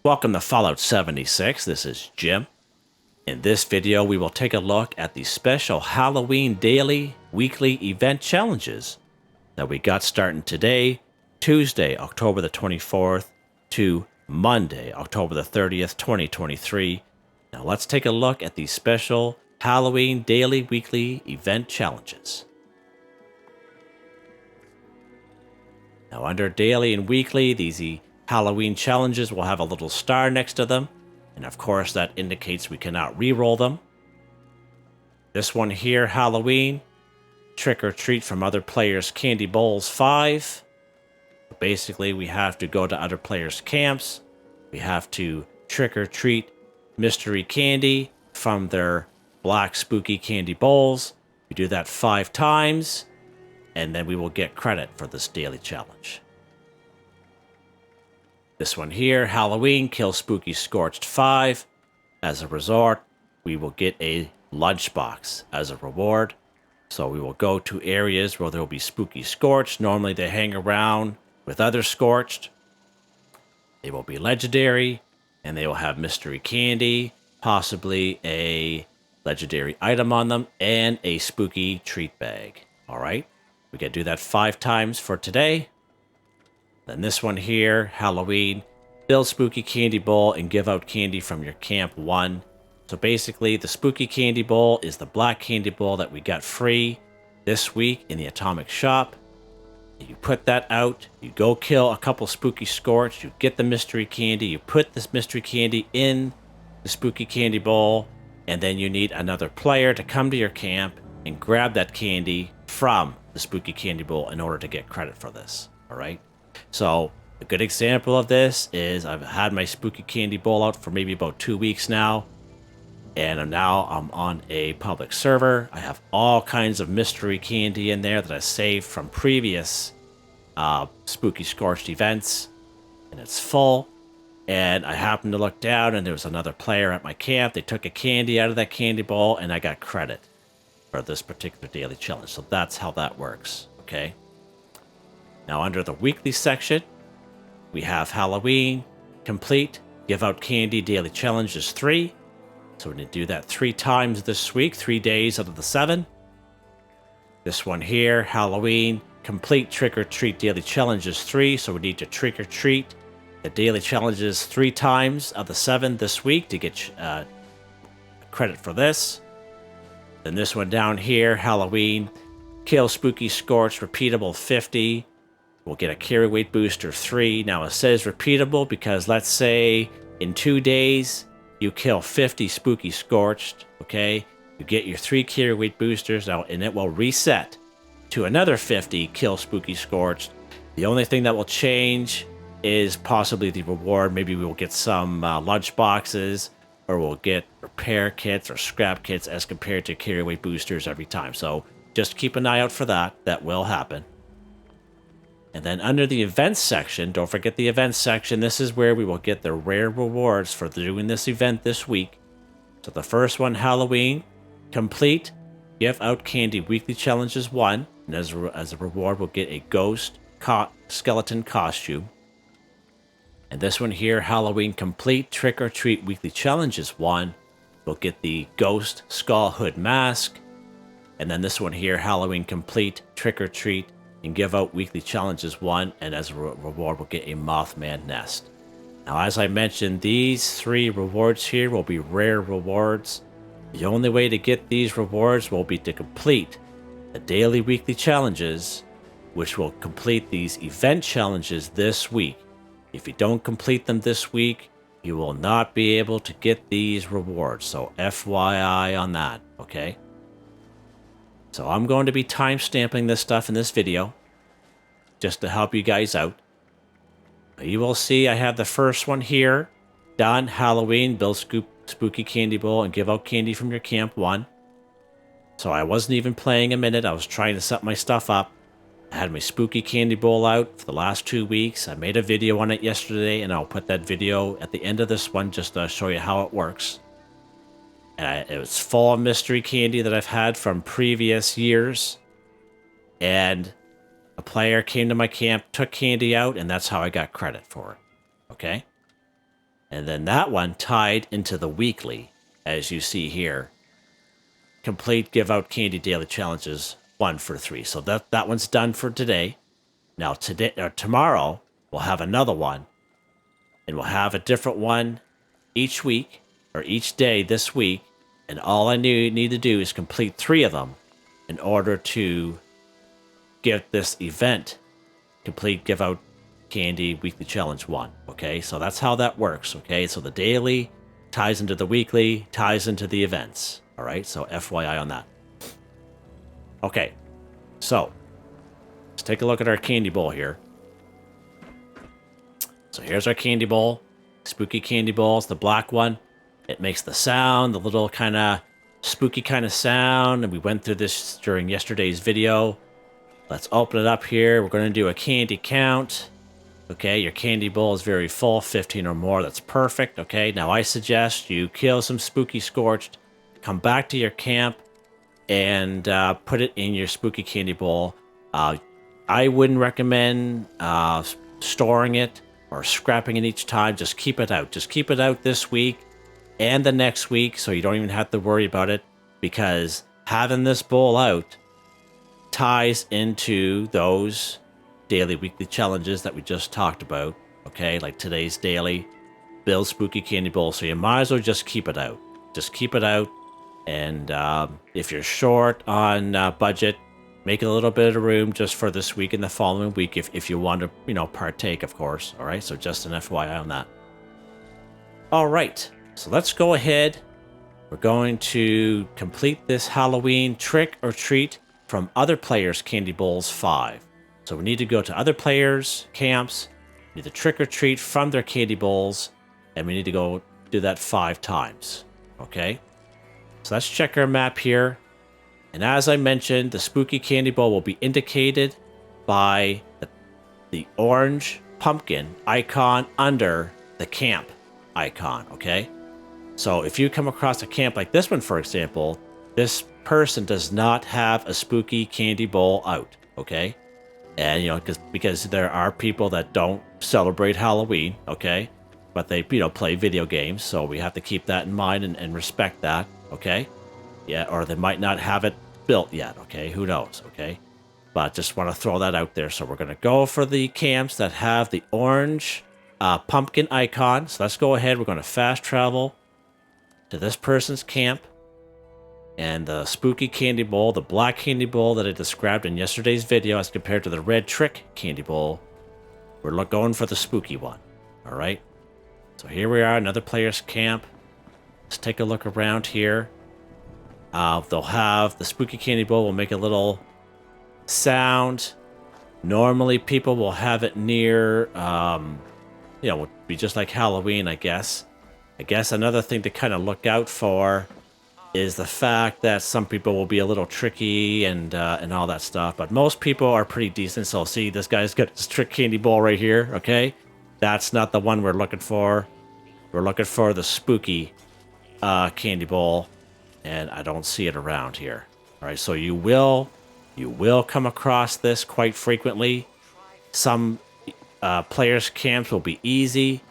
Welcome to Fallout 76, this is Jim. In this video, we will take a look at the special Halloween daily, weekly event challenges that we got starting today, Tuesday, October the 24th, to Monday, October the 30th, 2023. Now let's take a look at these special Halloween daily, weekly event challenges. Now under daily and weekly, these Halloween challenges will have a little star next to them, and of course that indicates we cannot re-roll them. This one here, Halloween, trick or treat from other players' candy bowls 5. Basically, we have to go to other players' camps. We have to trick or treat mystery candy from their black spooky candy bowls. We do that 5 times, and then we will get credit for this daily challenge. This one here, Halloween, kill spooky Scorched 5. As a result, we will get a lunchbox as a reward. So we will go to areas where there will be spooky Scorched. Normally they hang around with other Scorched. They will be legendary, and they will have mystery candy, possibly a legendary item on them, and a spooky treat bag. All right, we can do that 5 times for today. Then this one here, Halloween, build spooky candy bowl and give out candy from your camp 1. So basically, the spooky candy bowl is the black candy bowl that we got free this week in the Atomic Shop. You put that out, you go kill a couple spooky Scorched, you get the mystery candy, you put this mystery candy in the spooky candy bowl, and then you need another player to come to your camp and grab that candy from the spooky candy bowl in order to get credit for this. All right. So a good example of this is I've had my spooky candy bowl out for maybe about 2 weeks now, and I'm on a public server. I have all kinds of mystery candy in there that I saved from previous spooky Scorched events, and it's full. And I happened to look down, and there was another player at my camp. They took a candy out of that candy bowl, and I got credit for this particular daily challenge. So that's how that works. Okay. Now under the weekly section, we have Halloween, complete, give out candy, daily challenges 3. So we're going to do that 3 times this week, 3 days out of the 7. This one here, Halloween, complete trick or treat daily challenges 3. So we need to trick or treat the daily challenges 3 times of the 7 this week to get credit for this. Then this one down here, Halloween, kill spooky Scorched, repeatable 50. We'll get a carry weight booster 3. Now it says repeatable because let's say in 2 days you kill 50 spooky Scorched, okay? You get your 3 carry weight boosters now, and it will reset to another 50 kill spooky Scorched. The only thing that will change is possibly the reward. Maybe we will get some lunch boxes, or we'll get repair kits or scrap kits as compared to carry weight boosters every time. So just keep an eye out for that. That will happen. And then under the events section, don't forget the events section. This is where we will get the rare rewards for doing this event this week. So the first one, Halloween, complete, give out candy weekly challenges 1. And as a reward, we'll get a ghost skeleton costume. And this one here, Halloween, complete, trick or treat weekly challenges 1. We'll get the ghost skull hood mask. And then this one here, Halloween, complete, trick or treat, and give out weekly challenges 1, and as a reward we'll get a Mothman nest. Now as I mentioned, these 3 rewards here will be rare rewards. The only way to get these rewards will be to complete the daily weekly challenges, which will complete these event challenges this week. If you don't complete them this week, you will not be able to get these rewards, so FYI on that, okay? So I'm going to be time-stamping this stuff in this video, just to help you guys out. You will see I have the first one here, done, Halloween, build spooky candy bowl and give out candy from your camp 1. So I wasn't even playing a minute, I was trying to set my stuff up. I had my spooky candy bowl out for the last 2 weeks. I made a video on it yesterday, and I'll put that video at the end of this one just to show you how it works. And it was full of mystery candy that I've had from previous years. And a player came to my camp, took candy out, and that's how I got credit for it. Okay? And then that one tied into the weekly, as you see here. Complete give out candy daily challenges 1 for 3. So that one's done for today. Now today or tomorrow we'll have another one, and we'll have a different one each week or each day this week. And all I need to do is complete 3 of them in order to get this event complete give out candy weekly challenge 1. Okay, so that's how that works. Okay, so the daily ties into the weekly, ties into the events. All right, so FYI on that. Okay, so let's take a look at our candy bowl here. So here's our candy bowl. Spooky candy bowl. It's the black one. It makes the sound, the little kind of spooky kind of sound. And we went through this during yesterday's video. Let's open it up here. We're going to do a candy count. Okay, your candy bowl is very full, 15 or more. That's perfect. Okay, now I suggest you kill some spooky Scorched. Come back to your camp and put it in your spooky candy bowl. I wouldn't recommend storing it or scrapping it each time. Just keep it out. Just keep it out this week and the next week, so you don't even have to worry about it, because having this bowl out ties into those daily weekly challenges that we just talked about. Okay, like today's daily build spooky candy bowl. So you might as well just keep it out. Just keep it out. And if you're short on budget, make a little bit of room just for this week and the following week if you want to, partake, of course. All right, so just an FYI on that. All right, so let's go ahead. We're going to complete this Halloween trick or treat from other players' candy bowls 5. So we need to go to other players' camps, we need to trick or treat from their candy bowls, and we need to go do that 5 times. Okay? So let's check our map here. And as I mentioned, the spooky candy bowl will be indicated by the orange pumpkin icon under the camp icon, okay? So if you come across a camp like this one, for example, this person does not have a spooky candy bowl out, okay? And, because there are people that don't celebrate Halloween, okay? But they, play video games, so we have to keep that in mind and respect that, okay? Yeah, or they might not have it built yet, okay? Who knows, okay? But just want to throw that out there. So we're going to go for the camps that have the orange pumpkin icon. So let's go ahead. We're going to fast travel to this person's camp. And the spooky candy bowl, the black candy bowl that I described in yesterday's video as compared to the red trick candy bowl, we're going for the spooky one, all right? So here we are, another player's camp. Let's take a look around here. They'll have the spooky candy bowl will make a little sound. Normally people will have it near, would be just like Halloween, I guess. I guess another thing to kind of look out for is the fact that some people will be a little tricky and all that stuff. But most people are pretty decent. So see, this guy's got his trick candy bowl right here, okay? That's not the one we're looking for. We're looking for the spooky candy bowl. And I don't see it around here. All right, so you will come across this quite frequently. Some players' camps will be easy.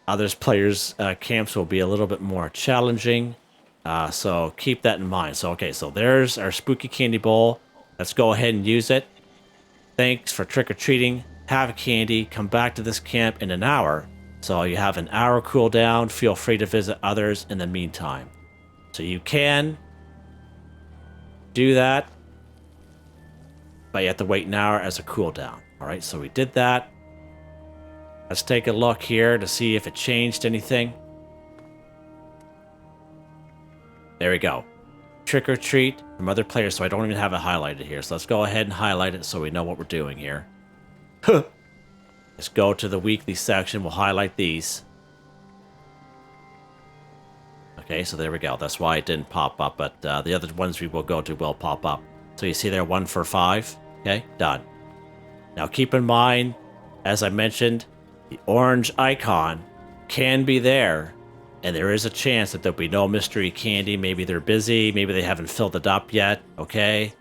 Others players' camps will be a little bit more challenging. So keep that in mind. So, okay, so there's our spooky candy bowl. Let's go ahead and use it. Thanks for trick-or-treating. Have candy. Come back to this camp in an hour. So you have an hour cooldown. Feel free to visit others in the meantime. So you can do that, but you have to wait an hour as a cooldown. All right, so we did that. Let's take a look here to see if it changed anything. There we go. Trick or treat from other players, so I don't even have it highlighted here. So let's go ahead and highlight it so we know what we're doing here. Let's go to the weekly section. We'll highlight these. Okay, so there we go. That's why it didn't pop up, but the other ones we will go to will pop up. So you see there, 1 for 5. Okay, done. Now keep in mind, as I mentioned, the orange icon can be there, and there is a chance that there'll be no mystery candy. Maybe they're busy, maybe they haven't filled it up yet, okay?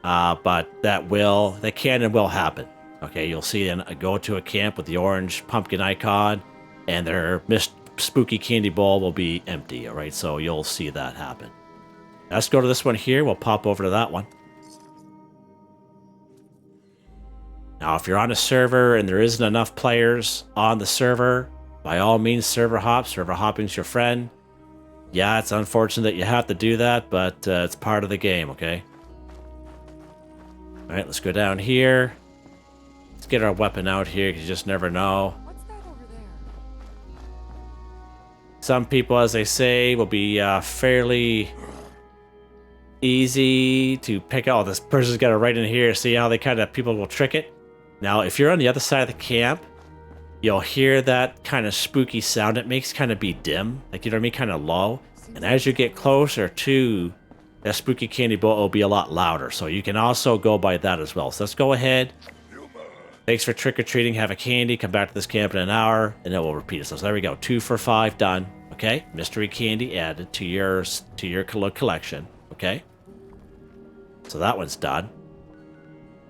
But that can and will happen. Okay, you'll see and go to a camp with the orange pumpkin icon, and their spooky candy bowl will be empty, all right? So you'll see that happen. Let's go to this one here. We'll pop over to that one. Now, if you're on a server and there isn't enough players on the server, by all means, server hop. Server hopping's your friend. Yeah, it's unfortunate that you have to do that, but it's part of the game, okay? All right, let's go down here. Let's get our weapon out here, because you just never know. What's that over there? Some people, as they say, will be fairly easy to pick out. Oh, this person's got it right in here. See how they kind of, people will trick it? Now, if you're on the other side of the camp, you'll hear that kind of spooky sound. It makes kind of be dim, like, you know what I mean, kind of low. And as you get closer to that spooky candy bowl, it'll be a lot louder. So you can also go by that as well. So let's go ahead. Thanks for trick-or-treating. Have a candy. Come back to this camp in an hour, and it will repeat itself. So there we go. 2 for 5 done. Okay, mystery candy added to your collection. Okay, so that one's done.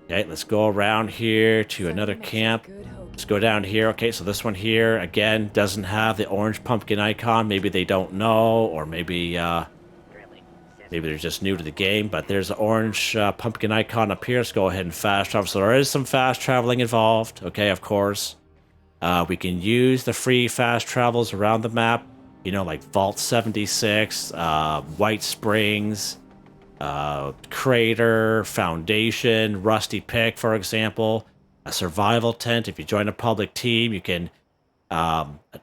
Okay, let's go around here to another camp. Let's go down here. Okay, so this one here, again, doesn't have the orange pumpkin icon. Maybe they don't know, or maybe they're just new to the game, but there's an orange pumpkin icon up here. Let's go ahead and fast travel. So there is some fast traveling involved, okay, of course. We can use the free fast travels around the map, you know, like Vault 76, White Springs, Crater, Foundation, Rusty Pick, for example. A survival tent. If you join a public team, you can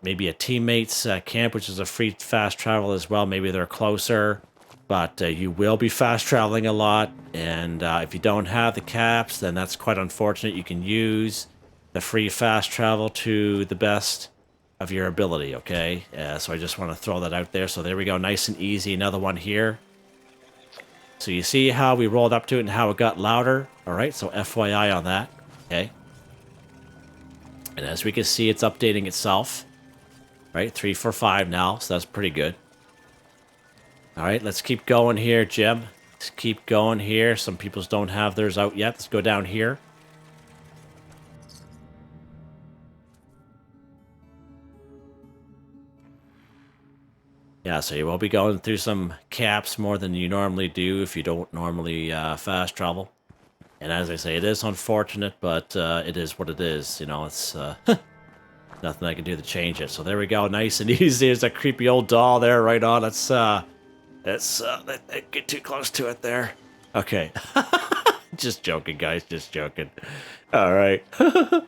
maybe a teammate's camp, which is a free fast travel as well. Maybe they're closer, but you will be fast traveling a lot. And if you don't have the caps, then that's quite unfortunate. You can use the free fast travel to the best of your ability, okay? So I just want to throw that out there. So there we go, nice and easy. Another one here. So you see how we rolled up to it and how it got louder? All right, so FYI on that. Okay. And as we can see, it's updating itself. Right, 3 for 5 now, so that's pretty good. All right, let's keep going here, Jim. Let's keep going here. Some people don't have theirs out yet. Let's go down here. Yeah, so you will be going through some caps more than you normally do if you don't normally fast travel. And as I say, it is unfortunate, but it is what it is. You know, it's nothing I can do to change it. So there we go, nice and easy. There's that creepy old doll there, right on. Let's get too close to it there. Okay, just joking, guys, just joking. All right, all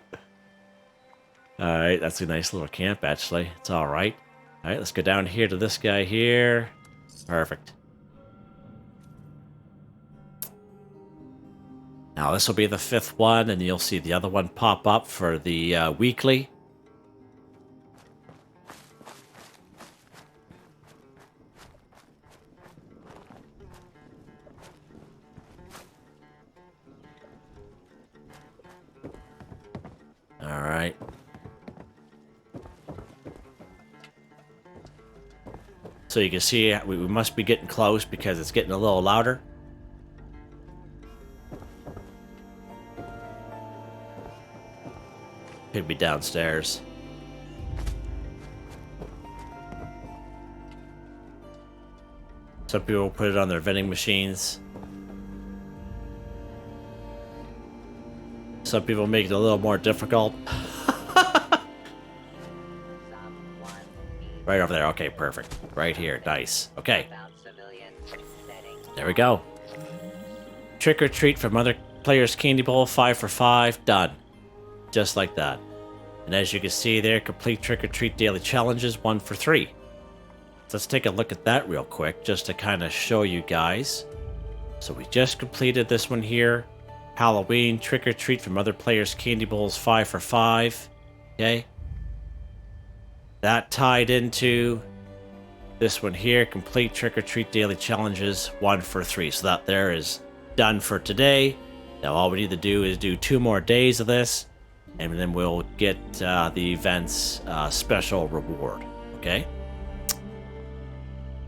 right. That's a nice little camp, actually. It's all right. All right, let's go down here to this guy here. Perfect. Now, this will be the 5th one, and you'll see the other one pop up for the weekly. All right. So you can see we must be getting close because it's getting a little louder. Could be downstairs. Some people put it on their vending machines. Some people make it a little more difficult. Right over there. Okay, perfect. Right here. Nice. Okay. There we go. Trick or treat from other players' candy bowl. 5 for 5. Done. Just like that. And as you can see there, complete trick-or-treat daily challenges, 1 for 3. So let's take a look at that real quick, just to kind of show you guys. So we just completed this one here. Halloween, trick-or-treat from other players' candy bowls, 5 for 5. Okay. That tied into this one here, complete trick-or-treat daily challenges, 1 for 3. So that there is done for today. Now all we need to do is do 2 more days of this. And then we'll get the event's special reward, okay?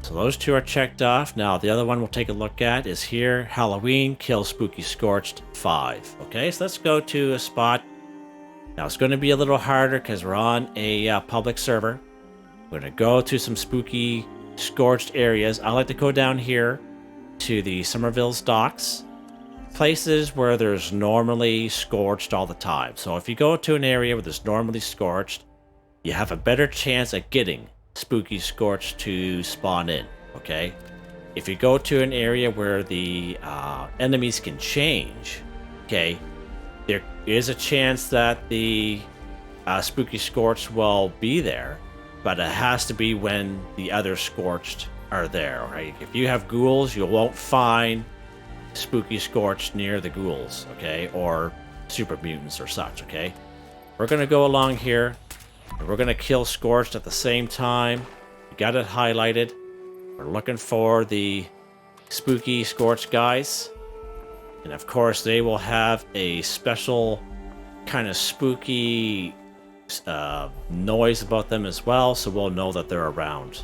So those 2 are checked off. Now, the other one we'll take a look at is here. Halloween, kill Spooky Scorched 5, okay? So let's go to a spot. Now, it's going to be a little harder because we're on a public server. We're going to go to some spooky Scorched areas. I like to go down here to the Somerville's docks. Places where there's normally Scorched all the time. So if you go to an area where there's normally Scorched, you have a better chance at getting spooky Scorched to spawn in, okay? If you go to an area where the enemies can change, okay, there is a chance that the spooky Scorched will be there, but it has to be when the other Scorched are there, right? If you have ghouls, you won't find spooky Scorched near the ghouls, okay? Or super mutants or such, okay? We're gonna go along here, and we're gonna kill Scorched at the same time. We got it highlighted. We're looking for the spooky Scorched guys. And of course, they will have a special kind of spooky noise about them as well, so we'll know that they're around.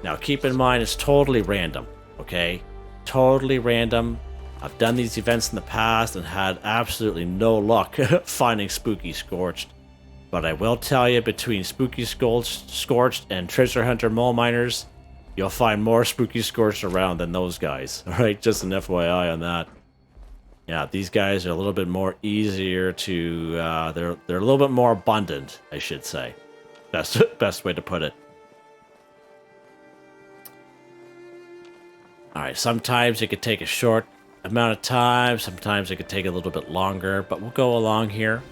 Now, keep in mind, it's totally random, okay? Totally random. I've done these events in the past and had absolutely no luck finding spooky Scorched. But I will tell you, between spooky Scorched and treasure hunter mole miners, you'll find more spooky Scorched around than those guys. All right, just an FYI on that. Yeah, these guys are a little bit more easier to. They're a little bit more abundant, I should say. Best way to put it. All right, sometimes it could take a short amount of time. Sometimes it could take a little bit longer, but we'll go along here.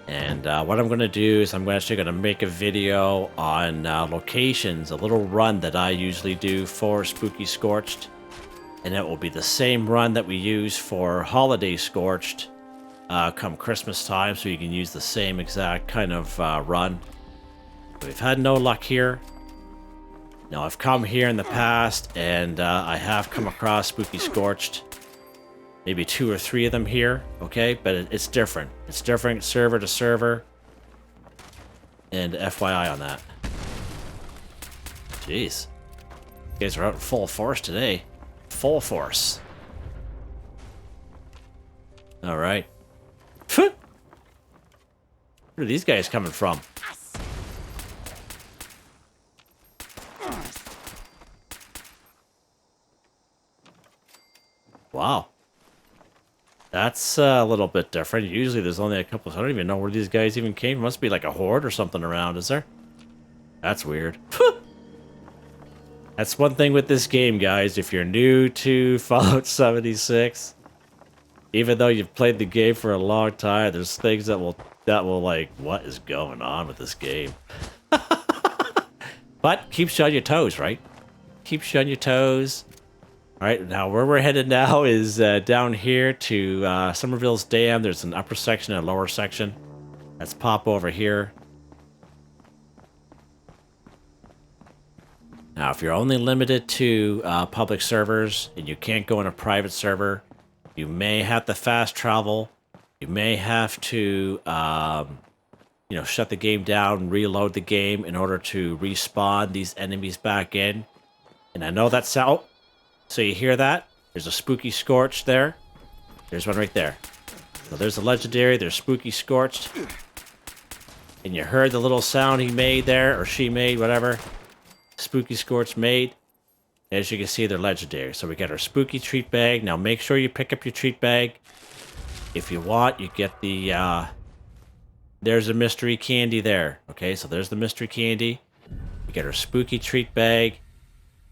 And what I'm going to do is I'm actually going to make a video on locations, a little run that I usually do for Spooky Scorched. And it will be the same run that we use for Holiday Scorched come Christmas time, so you can use the same exact kind of run. We've had no luck here. Now, I've come here in the past, and I have come across Spooky Scorched. Maybe 2 or 3 of them here, okay? But it's different. It's different server to server. And FYI on that. Jeez. You guys are out in full force today. Full force. Alright. Where are these guys coming from? Wow. That's a little bit different. Usually there's only a couple. I don't even know where these guys even came from. Must be like a horde or something around, is there? That's weird. That's one thing with this game, guys. If you're new to Fallout 76, even though you've played the game for a long time, there's things that will like, what is going on with this game? But keeps you on your toes, right? Keeps you on your toes. All right, now where we're headed now is down here to Somerville's Dam. There's an upper section and a lower section. Let's pop over here. Now, if you're only limited to public servers and you can't go in a private server, you may have to fast travel. You may have to, shut the game down and reload the game in order to respawn these enemies back in. And I know that's out. So you hear that? There's a Spooky Scorched there. There's one right there. So there's a legendary, there's Spooky Scorched. And you heard the little sound he made there, or she made, whatever. Spooky Scorched made. As you can see, they're legendary. So we got our Spooky Treat Bag. Now make sure you pick up your treat bag. If you want, you get the, there's a mystery candy there. Okay, so there's the mystery candy. We get our Spooky Treat Bag.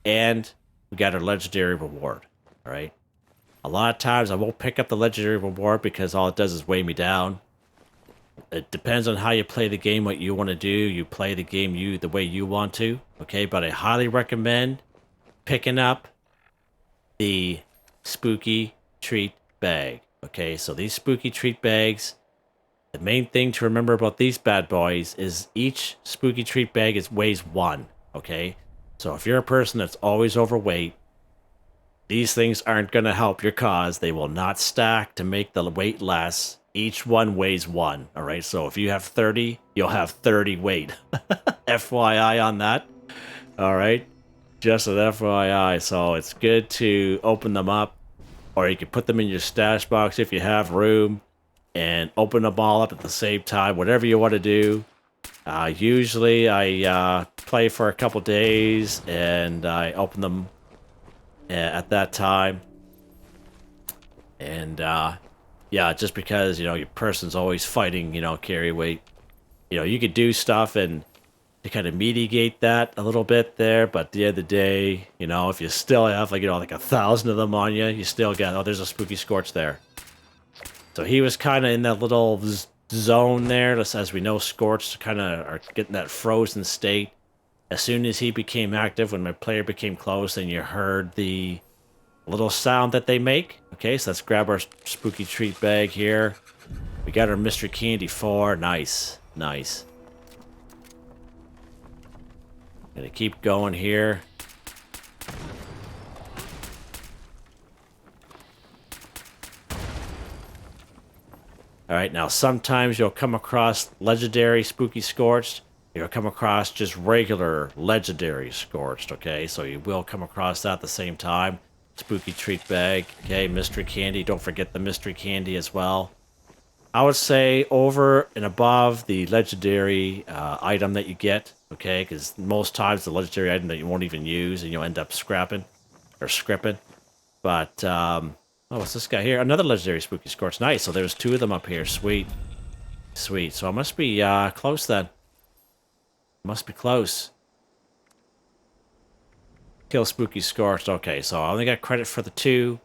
And we got our legendary reward, all right? A lot of times I won't pick up the legendary reward because all it does is weigh me down. It depends on how you play the game, what you want to do. You play the game the way you want to, okay? But I highly recommend picking up the Spooky Treat Bag, okay? So these Spooky Treat Bags, the main thing to remember about these bad boys is each Spooky Treat Bag weighs 1, okay? So if you're a person that's always overweight, these things aren't going to help your cause. They will not stack to make the weight less. Each one weighs 1, all right? So if you have 30, you'll have 30 weight. FYI on that, all right? Just an FYI. So it's good to open them up, or you can put them in your stash box if you have room, and open them all up at the same time, whatever you want to do. Usually I play for a couple days and I open them at that time. And yeah, just because, you know, your person's always fighting, you know, carry weight. You know, you could do stuff and to kind of mitigate that a little bit there, but at the end of the day, you know, if you still have like, you know, like 1,000 of them on you, you still got, oh, there's a spooky Scorch there. So he was kind of in that little zone there, just as we know, Scorched kind of are getting that frozen state. As soon as he became active, when my player became close, then you heard the little sound that they make. Okay, so let's grab our spooky treat bag here. We got our mystery candy 4. Nice, nice. Gonna keep going here. Alright, now sometimes you'll come across legendary spooky Scorched. You'll come across just regular legendary Scorched, okay? So you will come across that at the same time. Spooky treat bag, okay? Mystery candy. Don't forget the mystery candy as well. I would say over and above the legendary item that you get, okay? Because most times the legendary item that you won't even use and you'll end up scrapping or scripping. But, oh, what's this guy here? Another legendary spooky Scorch. Nice. So there's 2 of them up here. Sweet. Sweet. So I must be close then. Must be close. Kill spooky Scorched. Okay, so I only got credit for the 2.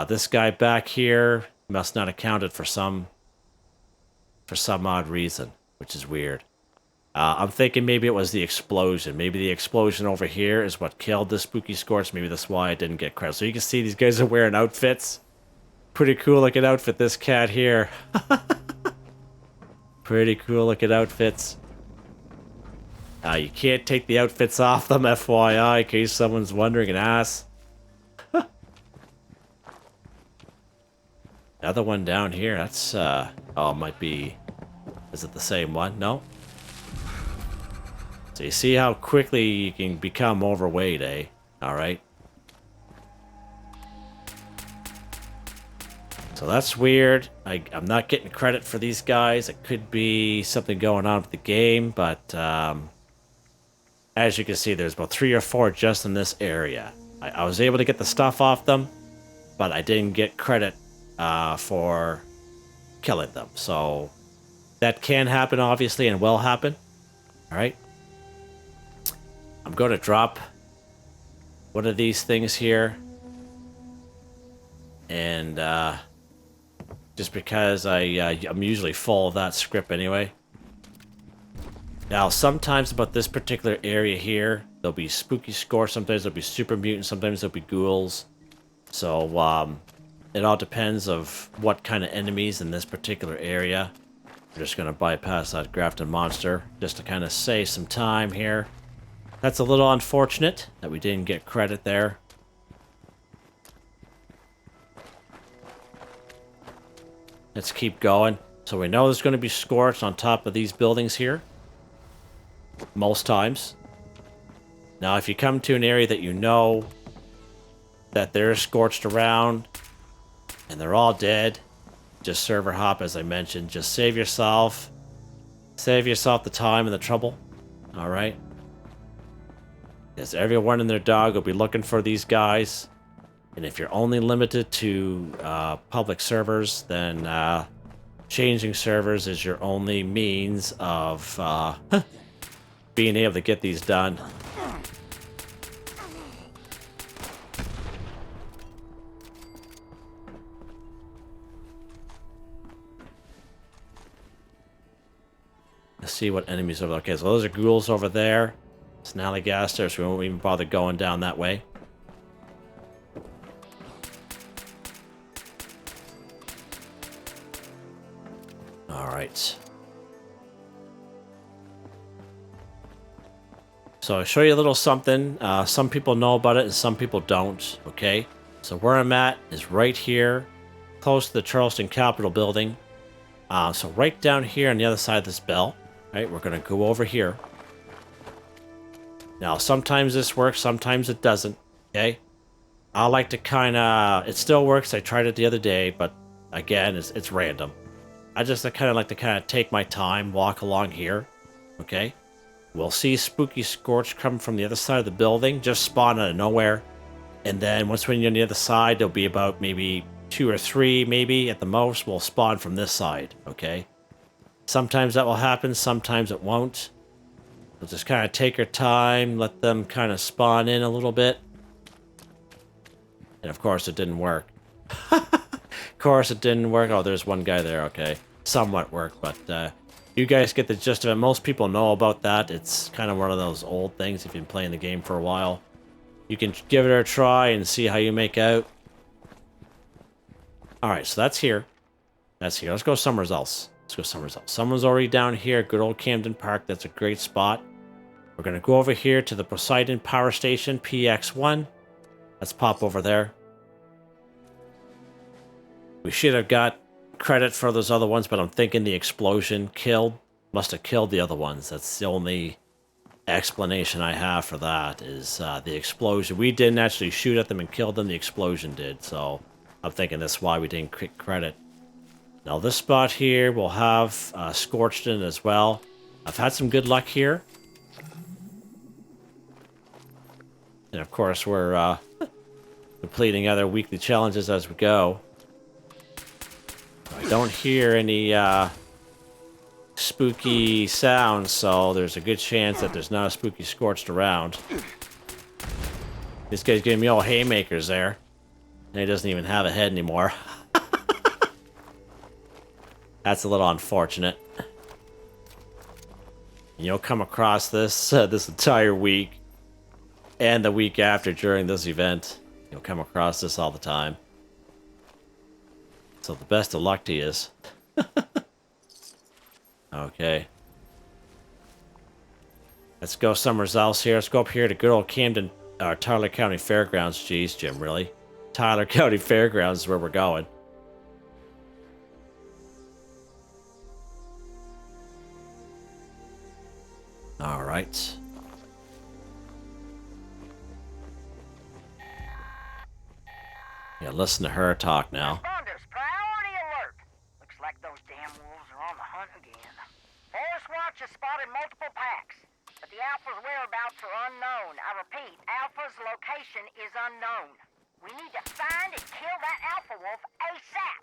This guy back here must not have counted for some odd reason, which is weird. I'm thinking maybe it was the explosion. Maybe the explosion over here is what killed the spooky Scorch. Maybe that's why I didn't get credit. So you can see these guys are wearing outfits. Pretty cool looking outfit, this cat here. Pretty cool looking outfits. You can't take the outfits off them, FYI, in case someone's wondering and asks. Another one down here. That's, oh, it might be... Is it the same one? No? So you see how quickly you can become overweight, eh? Alright. So that's weird. I'm not getting credit for these guys. It could be something going on with the game, but as you can see, there's about 3 or 4 just in this area. I was able to get the stuff off them, but I didn't get credit for killing them. So that can happen, obviously, and will happen. Alright. I'm going to drop one of these things here. And just because I'm usually full of that script anyway. Now, sometimes about this particular area here, there'll be spooky Scorch, sometimes there'll be super mutants, sometimes there'll be ghouls. So, it all depends of what kind of enemies in this particular area. We're just going to bypass that grafted monster just to kind of save some time here. That's a little unfortunate that we didn't get credit there. Let's keep going. So we know there's going to be Scorched on top of these buildings here. Most times. Now, if you come to an area that you know that there's Scorched around and they're all dead, just server hop, as I mentioned. Just save yourself the time and the trouble. All right. Because everyone and their dog will be looking for these guys. And if you're only limited to public servers, then changing servers is your only means of being able to get these done. Let's see what enemies over there. Okay, so those are ghouls over there. Snallygaster, so we won't even bother going down that way. Alright. So I'll show you a little something. Some people know about it and some people don't, okay? So where I'm at is right here, close to the Charleston Capitol building. So right down here on the other side of this bell, right, we're going to go over here. Now, sometimes this works, sometimes it doesn't, okay? I like to kind of... It still works. I tried it the other day, but again, it's random. I kind of like to take my time, walk along here. Okay? We'll see Spooky Scorched come from the other side of the building, just spawn out of nowhere. And then once we're on the other side, there'll be about maybe 2 or 3, maybe at the most, will spawn from this side, okay? Sometimes that will happen, sometimes it won't. We'll just kind of take our time, let them kind of spawn in a little bit. And of course it didn't work. Of course it didn't work. Oh, there's one guy there, okay. Somewhat worked, but you guys get the gist of it. Most people know about that. It's kind of one of those old things if you've been playing the game for a while. You can give it a try and see how you make out. Alright, so that's here. That's here. Let's go somewhere else. Let's go somewhere else. Someone's already down here. Good old Camden Park. That's a great spot. We're going to go over here to the Poseidon Power Station, PX1. Let's pop over there. We should have got credit for those other ones, but I'm thinking the explosion must have killed the other ones. That's the only explanation I have for that, is the explosion. We didn't actually shoot at them and kill them, the explosion did, so I'm thinking that's why we didn't get credit. Now this spot here will have Scorched in as well. I've had some good luck here. And of course we're completing other weekly challenges as we go. I don't hear any spooky sounds, so there's a good chance that there's not a spooky Scorched around. This guy's giving me all haymakers there. And he doesn't even have a head anymore. That's a little unfortunate. You'll come across this this entire week and the week after during this event. You'll come across this all the time. So the best of luck to you. Okay. Let's go somewhere else here. Let's go up here to good old Camden, Tyler County Fairgrounds. Jeez, Jim, really? Tyler County Fairgrounds is where we're going. All right. Yeah, listen to her talk now. Responders, priority alert. Looks like those damn wolves are on the hunt again. Forest Watch has spotted multiple packs, but the Alpha's whereabouts are unknown. I repeat, Alpha's location is unknown. We need to find and kill that Alpha wolf ASAP.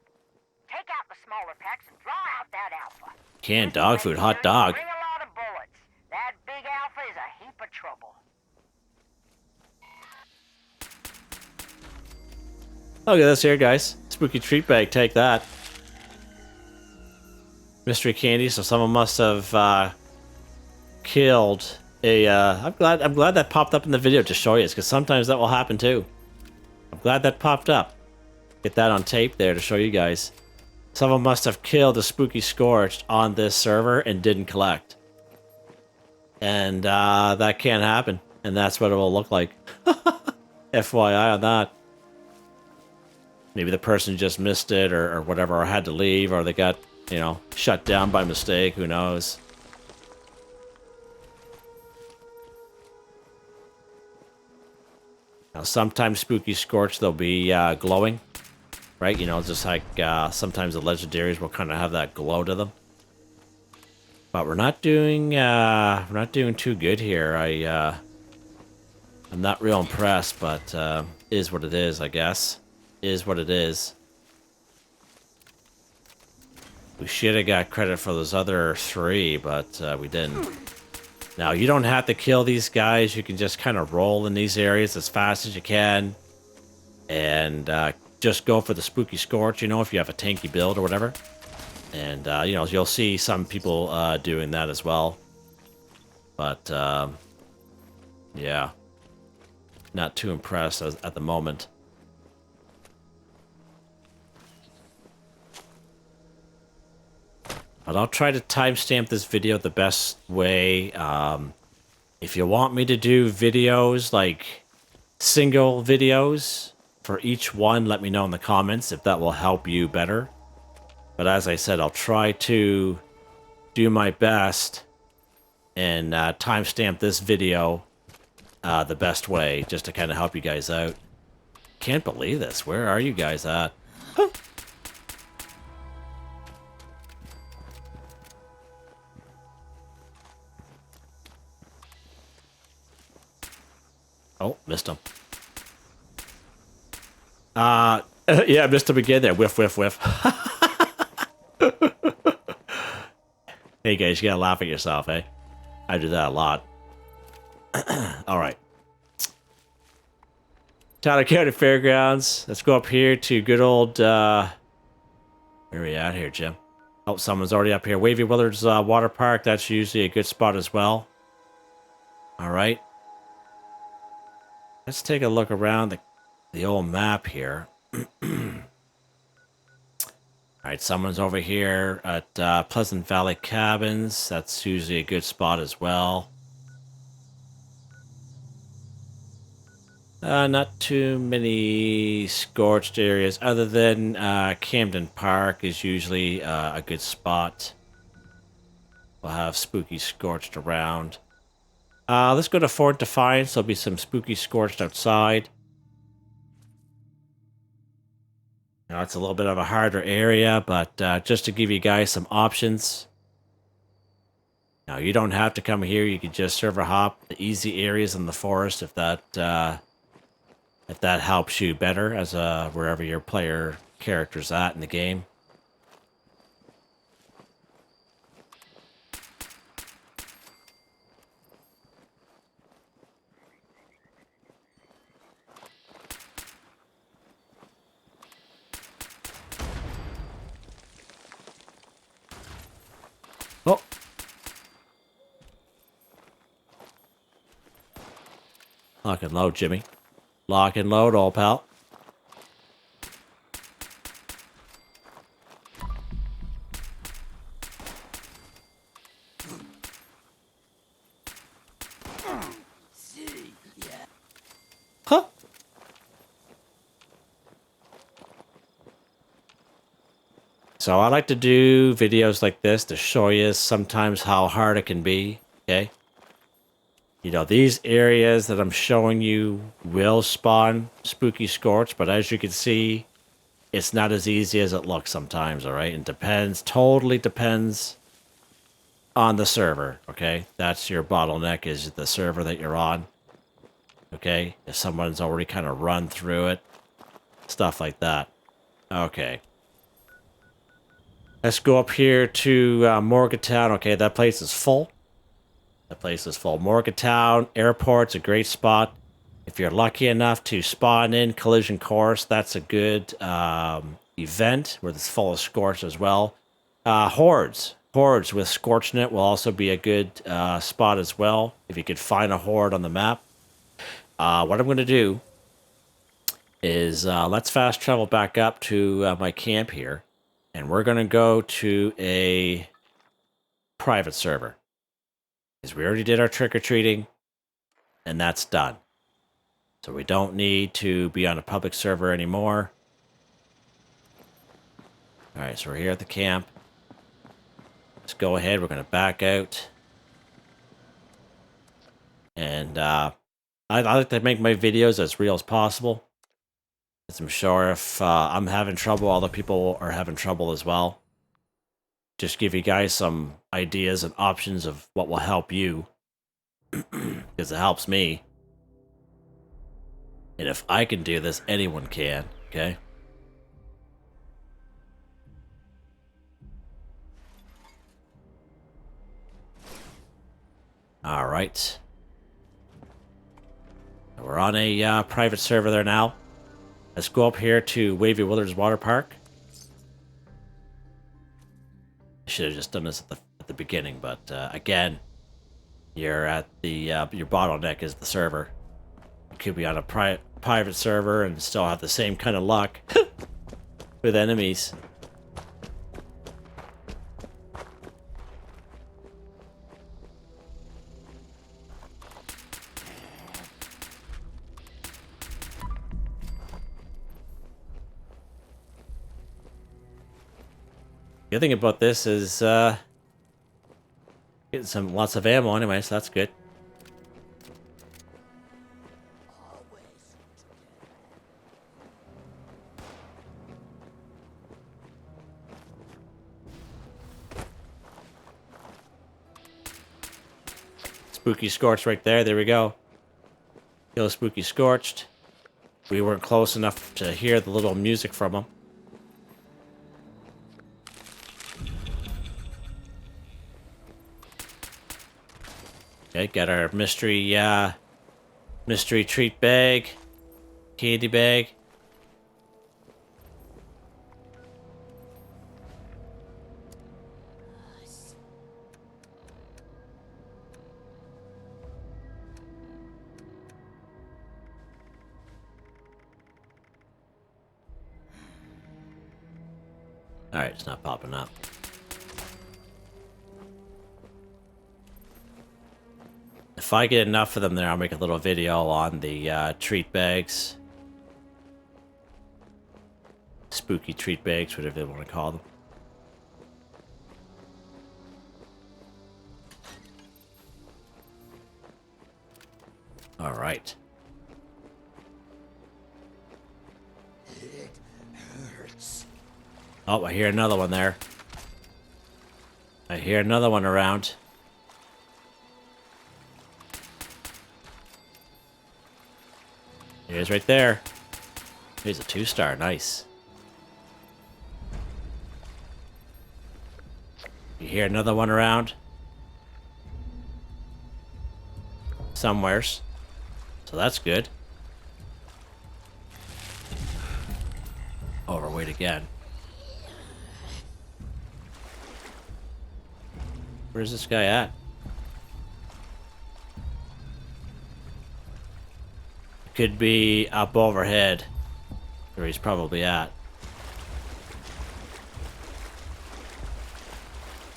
Take out the smaller packs and draw out that Alpha. Canned dog food, hot dog. Bring a lot of bullets. That big Alpha is a heap of trouble. Look at this here, guys. Spooky treat bag, take that. Mystery candy, so someone must have killed a I'm glad that popped up in the video to show you, because sometimes that will happen too. I'm glad that popped up. Get that on tape there to show you guys. Someone must have killed a spooky Scorched on this server and didn't collect. And that can't happen. And that's what it will look like. FYI on that. Maybe the person just missed it or whatever, or had to leave, or they got, you know, shut down by mistake. Who knows? Now, sometimes spooky Scorched, they'll be glowing, right? You know, just like sometimes the legendaries will kind of have that glow to them. But we're not doing too good here. I'm not real impressed, but is what it is, I guess. Is what it is. We should have got credit for those other 3, but we didn't. Now, you don't have to kill these guys. You can just kind of roll in these areas as fast as you can. And just go for the spooky Scorch, you know, if you have a tanky build or whatever. And, you know, you'll see some people doing that as well. But, yeah. Not too impressed at the moment. But I'll try to timestamp this video the best way. If you want me to do videos, like single videos for each one, let me know in the comments if that will help you better. But as I said, I'll try to do my best and timestamp this video the best way, just to kind of help you guys out. Can't believe this. Where are you guys at? Oh, missed him. Yeah, missed him again there. Whiff, whiff, whiff. Hey guys, you gotta laugh at yourself, eh? I do that a lot. Alright. Town County Fairgrounds. Let's go up here to good old, where are we at here, Jim? Oh, someone's already up here. Wavy Willards Water Park. That's usually a good spot as well. Alright. Let's take a look around the old map here. Alright, someone's over here at Pleasant Valley Cabins. That's usually a good spot as well. Not too many scorched areas, other than Camden Park is usually a good spot. We'll have spooky scorched around. Let's go to Fort Defiance. There'll be some spooky scorched outside. Now, it's a little bit of a harder area, but just to give you guys some options. Now, you don't have to come here. You can just server hop the easy areas in the forest if that helps you better as wherever your player character's at in the game. Oh. Lock and load, Jimmy. Lock and load, old pal. Huh? So I like to do videos like this to show you sometimes how hard it can be, okay? You know, these areas that I'm showing you will spawn spooky scorch, but as you can see, it's not as easy as it looks sometimes, all right? It depends, totally depends on the server, okay? That's your bottleneck, is the server that you're on, okay? If someone's already kind of run through it, stuff like that. Okay. Let's go up here to Morgantown. Okay, that place is full. That place is full. Morgantown Airport's a great spot. If you're lucky enough to spawn in Collision Course, that's a good event where it's full of Scorch as well. Hordes. Hordes with Scorch in it will also be a good spot as well, if you could find a horde on the map. What I'm going to do is let's fast travel back up to my camp here. And we're going to go to a private server. Because we already did our trick-or-treating, and that's done. So we don't need to be on a public server anymore. Alright, so we're here at the camp. Let's go ahead. We're going to back out. And I like to make my videos as real as possible. As I'm sure if I'm having trouble, other people are having trouble as well. Just give you guys some ideas and options of what will help you. Because it helps me. And if I can do this, anyone can, okay? Alright. We're on a private server there now. Let's go up here to Wavy Willards Water Park. I should have just done this at the beginning, but again, you're at the your bottleneck is the server. You could be on a private server and still have the same kind of luck with enemies. The other thing about this is getting lots of ammo anyway, so that's good. Spooky Scorch right there. There we go. Kill Spooky Scorched. We weren't close enough to hear the little music from him. Okay, got our mystery treat bag, candy bag. Alright, it's not popping up. If I get enough of them there, I'll make a little video on the treat bags. Spooky treat bags, whatever they want to call them. Alright. Oh, I hear another one there. I hear another one around. He is right there. He's a 2-star, nice. You hear another one around? Somewheres. So that's good. Overweight again. Where's this guy at? Could be up overhead, where he's probably at.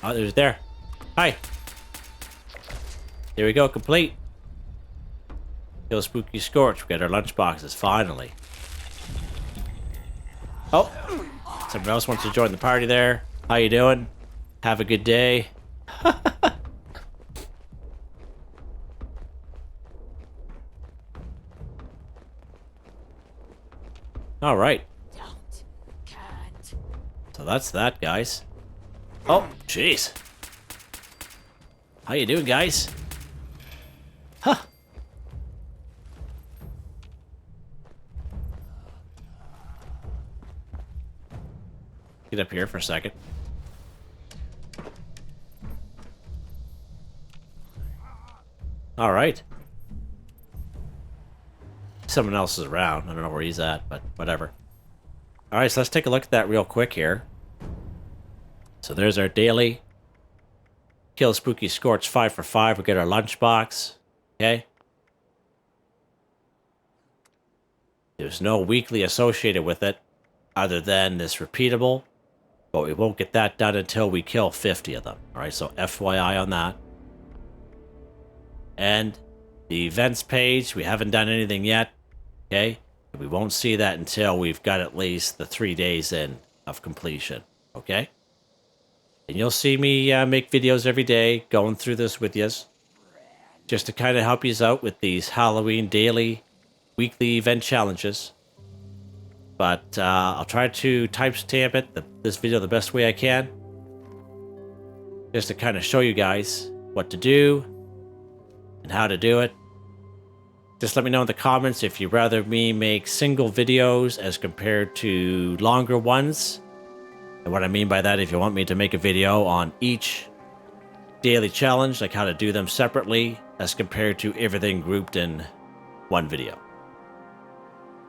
Oh, there's there. Hi. Here we go, complete. Kill Spooky Scorch. We got our lunch boxes, finally. Oh, someone else wants to join the party there. How you doing? Have a good day. All right. So that's that, guys. Oh, jeez. How you doing, guys? Huh. Get up here for a second. All right. Someone else is around. I don't know where he's at, but whatever. All right, so let's take a look at that real quick here. So there's our daily. Kill Spooky Scorch 5 for 5. We get our lunchbox. Okay. There's no weekly associated with it other than this repeatable, but we won't get that done until we kill 50 of them. All right, so FYI on that. And the events page, we haven't done anything yet. Okay, we won't see that until we've got at least the 3 days in of completion. Okay, and you'll see me make videos every day going through this with you, just to kind of help you out with these Halloween daily, weekly event challenges. But I'll try to timestamp it, this video, the best way I can, just to kind of show you guys what to do and how to do it. Just let me know in the comments if you'd rather me make single videos as compared to longer ones. And what I mean by that, if you want me to make a video on each daily challenge, like how to do them separately as compared to everything grouped in one video.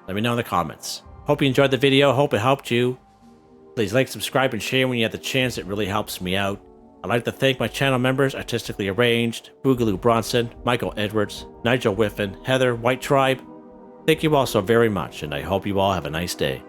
Let me know in the comments. Hope you enjoyed the video. Hope it helped you. Please like, subscribe, and share when you have the chance. It really helps me out. I'd like to thank my channel members, Artistically Arranged, Boogaloo Bronson, Michael Edwards, Nigel Wiffen, Heather, Whitetribe. Thank you all so very much, and I hope you all have a nice day.